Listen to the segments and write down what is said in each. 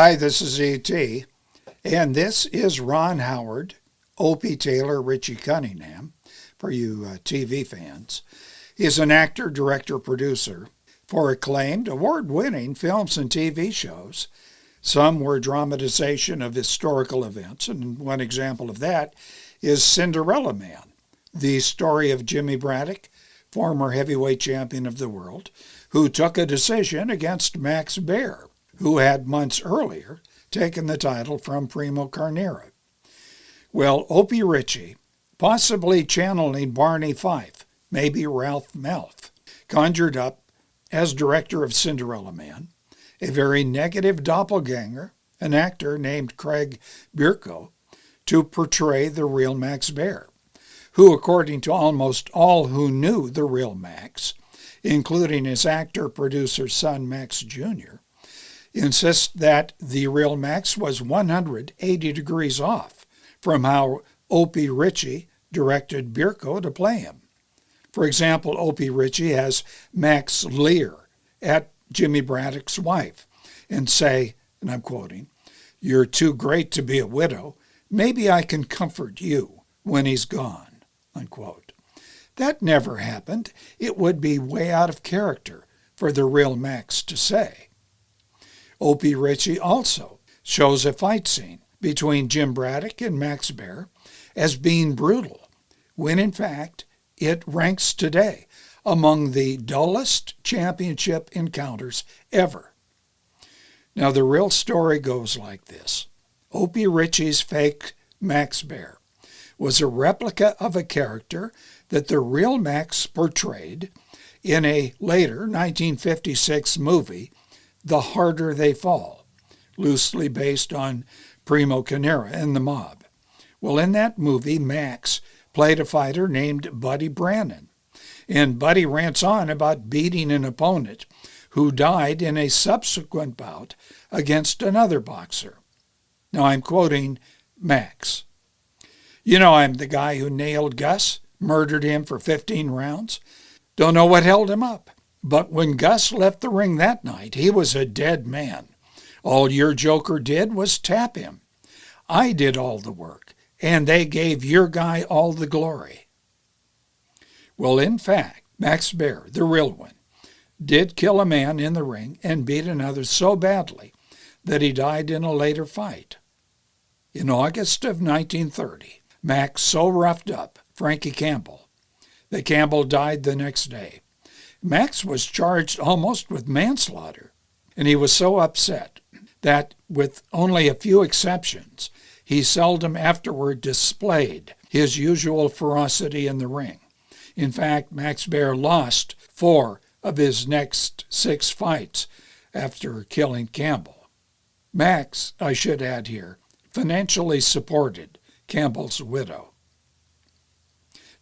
Hi, this is E.T., and this is Ron Howard, Opie Taylor, Richie Cunningham, for you TV fans. He is an actor, director, producer for acclaimed, award-winning films and TV shows. Some were dramatization of historical events, and one example of that is Cinderella Man, the story of Jimmy Braddock, former heavyweight champion of the world, who took a decision against Max Baer, who had months earlier taken the title from Primo Carnera. Well, Opie Ritchie, possibly channeling Barney Fife, maybe Ralph Malph, conjured up, as director of Cinderella Man, a very negative doppelganger, an actor named Craig Bierko, to portray the real Max Baer, who, according to almost all who knew the real Max, including his actor-producer son Max Jr., insist that the real Max was 180 degrees off from how Opie Ritchie directed Bierko to play him. For example, Opie Ritchie has Max leer at Jimmy Braddock's wife and say, and I'm quoting, "You're too great to be a widow. Maybe I can comfort you when he's gone," unquote. That never happened. It would be way out of character for the real Max to say. Opie Ritchie also shows a fight scene between Jim Braddock and Max Baer as being brutal, when in fact it ranks today among the dullest championship encounters ever. Now the real story goes like this. Opie Ritchie's fake Max Baer was a replica of a character that the real Max portrayed in a later 1956 movie, The Harder They Fall, loosely based on Primo Carnera and the mob. Well, in that movie, Max played a fighter named Buddy Brannon, and Buddy rants on about beating an opponent who died in a subsequent bout against another boxer. Now I'm quoting Max. "You know I'm the guy who nailed Gus, murdered him for 15 rounds. Don't know what held him up. But when Gus left the ring that night, he was a dead man. All your joker did was tap him. I did all the work, and they gave your guy all the glory." Well, in fact, Max Baer, the real one, did kill a man in the ring and beat another so badly that he died in a later fight. In August of 1930, Max so roughed up Frankie Campbell that Campbell died the next day. Max was charged almost with manslaughter, and he was so upset that, with only a few exceptions, he seldom afterward displayed his usual ferocity in the ring. In fact, Max Baer lost 4 of his next 6 fights after killing Campbell. Max, I should add here, financially supported Campbell's widow.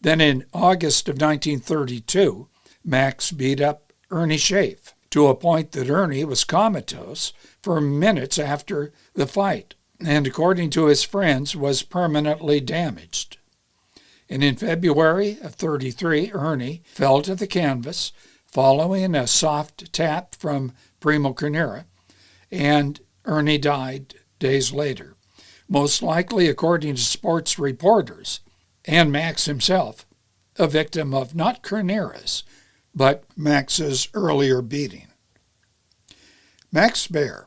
Then in August of 1932, Max beat up Ernie Schaeff to a point that Ernie was comatose for minutes after the fight, and according to his friends, was permanently damaged. And in February of 33, Ernie fell to the canvas following a soft tap from Primo Carnera, and Ernie died days later, most likely, according to sports reporters, and Max himself, a victim of not Carnera's, but Max's earlier beating. Max Baer,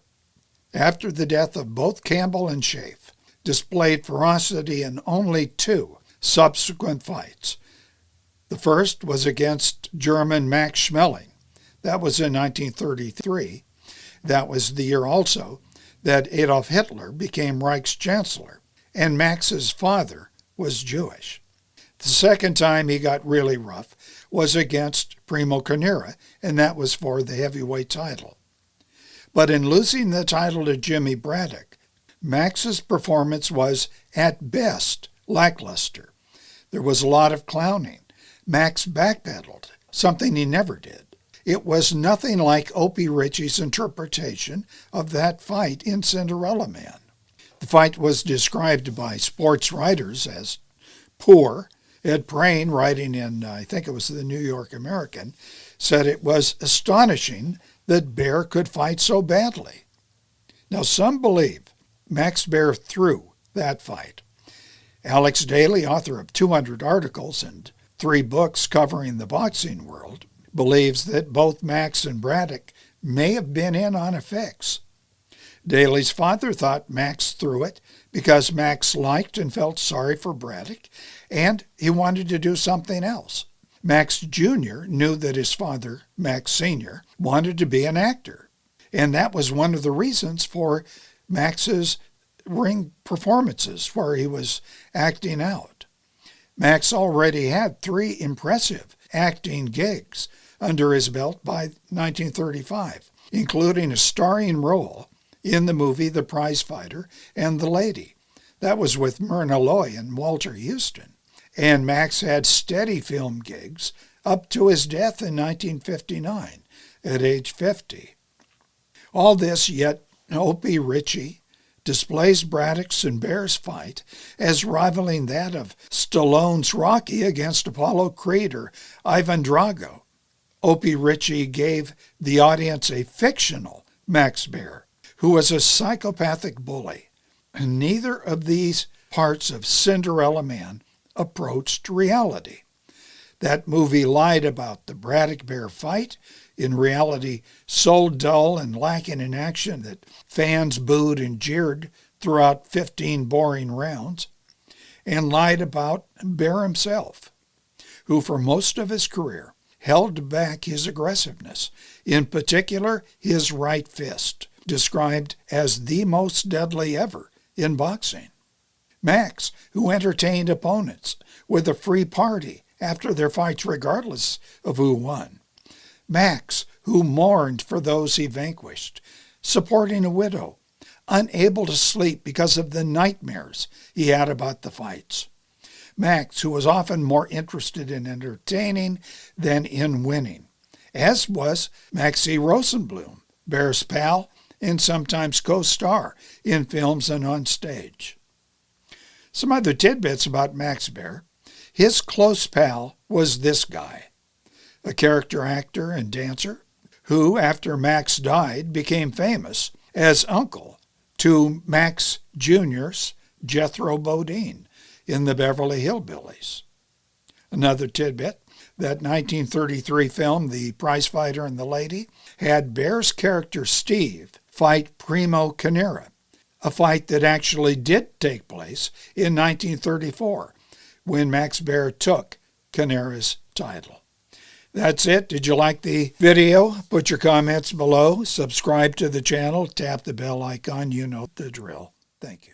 after the death of both Campbell and Schaeff, displayed ferocity in only 2 subsequent fights. The first was against German Max Schmeling. That was in 1933. That was the year also that Adolf Hitler became Reichschancellor, and Max's father was Jewish. The second time he got really rough was against Primo Carnera, and that was for the heavyweight title. But in losing the title to Jimmy Braddock, Max's performance was, at best, lackluster. There was a lot of clowning. Max backpedaled, something he never did. It was nothing like Opie Ritchie's interpretation of that fight in Cinderella Man. The fight was described by sports writers as poor. Ed Prain, writing in, I think it was the New York American, said it was astonishing that Baer could fight so badly. Now, some believe Max Baer threw that fight. Alex Daly, author of 200 articles and 3 books covering the boxing world, believes that both Max and Braddock may have been in on a fix. Daly's father thought Max threw it because Max liked and felt sorry for Braddock, and he wanted to do something else. Max Jr. knew that his father, Max Sr., wanted to be an actor, and that was one of the reasons for Max's ring performances where he was acting out. Max already had 3 impressive acting gigs under his belt by 1935, including a starring role in the movie The Prize Fighter and The Lady. That was with Myrna Loy and Walter Huston. And Max had steady film gigs up to his death in 1959 at age 50. All this, yet Opie Ritchie displays Braddock's and Baer's fight as rivaling that of Stallone's Rocky against Apollo Creed or Ivan Drago. Opie Ritchie gave the audience a fictional Max Baer, who was a psychopathic bully. And neither of these parts of Cinderella Man approached reality. That movie lied about the Braddock-Baer fight, in reality so dull and lacking in action that fans booed and jeered throughout 15 boring rounds, and lied about Baer himself, who for most of his career held back his aggressiveness, in particular his right fist, described as the most deadly ever in boxing. Max, who entertained opponents with a free party after their fights regardless of who won. Max, who mourned for those he vanquished, supporting a widow, unable to sleep because of the nightmares he had about the fights. Max, who was often more interested in entertaining than in winning, as was Maxie Rosenblum, Baer's pal and sometimes co-star in films and on stage. Some other tidbits about Max Baer. His close pal was this guy, a character actor and dancer who, after Max died, became famous as uncle to Max Jr.'s Jethro Bodine in the Beverly Hillbillies. Another tidbit, that 1933 film, The Prize Fighter and the Lady, had Baer's character Steve fight Primo Carnera, a fight that actually did take place in 1934 when Max Baer took Carnera's title. That's it. Did you like the video? Put your comments below. Subscribe to the channel. Tap the bell icon. You know the drill. Thank you.